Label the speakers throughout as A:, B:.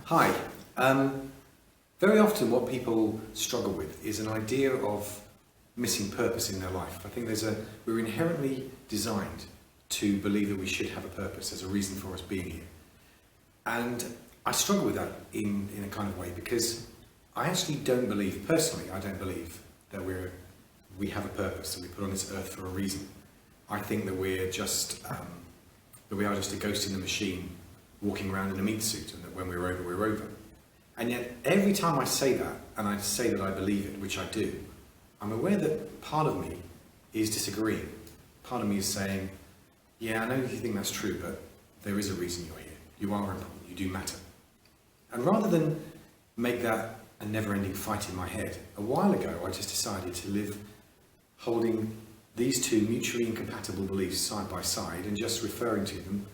A: Hi. Very often what people struggle with is an idea of missing purpose in their life. I think we're inherently designed to believe that we should have a purpose as a reason for us being here. And I struggle with that in a kind of way because I actually don't believe, personally, I don't believe that we have a purpose, that we put on this earth for a reason. I think that we are just a ghost in the machine walking around in a meat suit, and that when we're over, we're over. And yet, every time I say that, and I say that I believe it, which I do, I'm aware that part of me is disagreeing. Part of me is saying, yeah, I know you think that's true, but there is a reason you're here. You are important, you do matter. And rather than make that a never-ending fight in my head, a while ago I just decided to live holding these two mutually incompatible beliefs side by side and just referring to them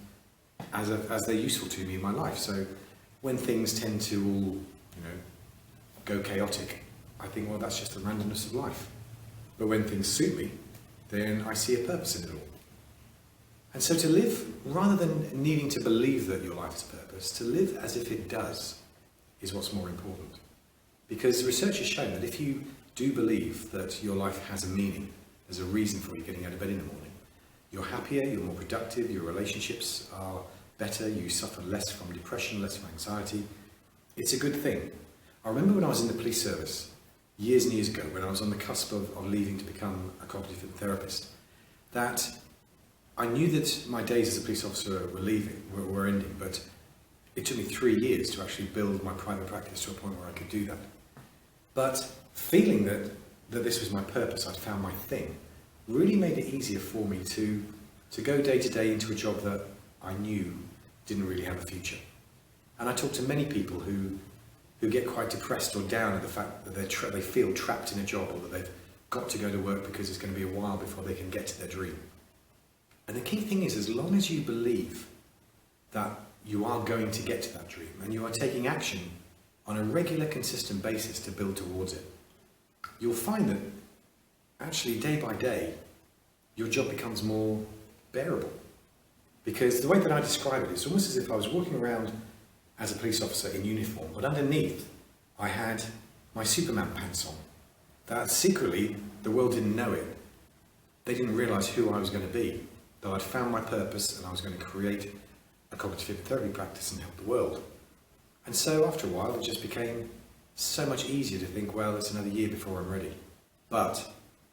A: as they're useful to me in my life. So when things tend to all, go chaotic, I think, well, that's just the randomness of life. But when things suit me, then I see a purpose in it all. And so to live, rather than needing to believe that your life has purpose, to live as if it does is what's more important. Because research has shown that if you do believe that your life has a meaning, there's a reason for you getting out of bed in the morning, you're happier, you're more productive, your relationships are better, you suffer less from depression, less from anxiety. It's a good thing. I remember when I was in the police service, years and years ago, when I was on the cusp of leaving to become a cognitive therapist, that I knew that my days as a police officer were ending, but it took me 3 years to actually build my private practice to a point where I could do that. But feeling that this was my purpose, I'd found my thing, really made it easier for me to go day to day into a job that I knew didn't really have a future. And I talked to many people who get quite depressed or down at the fact that they feel trapped in a job, or that they've got to go to work because it's going to be a while before they can get to their dream. And the key thing is, as long as you believe that you are going to get to that dream and you are taking action on a regular, consistent basis to build towards it, you'll find that actually day by day your job becomes more bearable. Because the way that I describe it, it's almost as if I was walking around as a police officer in uniform, but underneath I had my Superman pants on. That secretly the world didn't know it. They didn't realise who I was going to be, though I'd found my purpose and I was going to create a cognitive therapy practice and help the world. And so after a while it just became so much easier to think, well, it's another year before I'm ready. But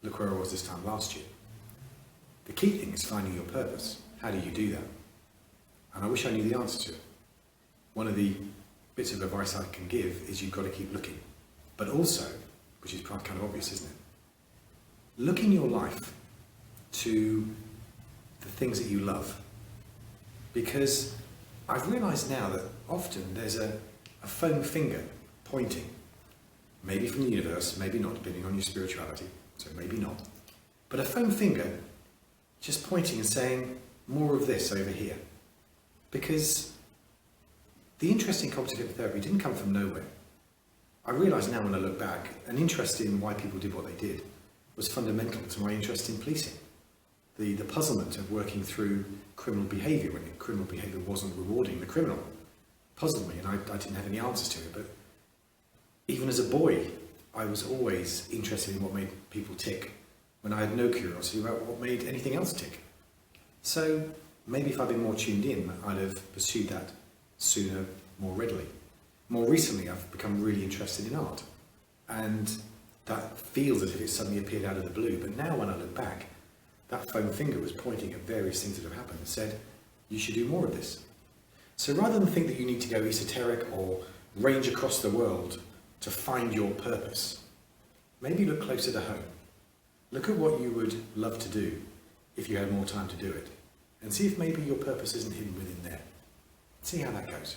A: look where I was this time last year. The key thing is finding your purpose. How do you do that? And I wish I knew the answer to it. One of the bits of advice I can give is you've got to keep looking. But also, which is kind of obvious, isn't it? Look in your life to the things that you love. Because I've realised now that often there's a foam finger pointing, maybe from the universe, maybe not, depending on your spirituality, so maybe not, but a foam finger just pointing and saying, more of this over here. Because the interest in cognitive therapy didn't come from nowhere. I realise now when I look back, an interest in why people did what they did was fundamental to my interest in policing. The puzzlement of working through criminal behaviour when criminal behaviour wasn't rewarding the criminal puzzled me, and I didn't have any answers to it. But even as a boy, I was always interested in what made people tick, when I had no curiosity about what made anything else tick. So maybe if I'd been more tuned in, I'd have pursued that sooner, more readily. More recently, I've become really interested in art, and that feels as if it suddenly appeared out of the blue. But now when I look back, that foam finger was pointing at various things that have happened and said, you should do more of this. So rather than think that you need to go esoteric or range across the world to find your purpose, maybe look closer to home. Look at what you would love to do if you had more time to do it, and see if maybe your purpose isn't hidden within there. See how that goes.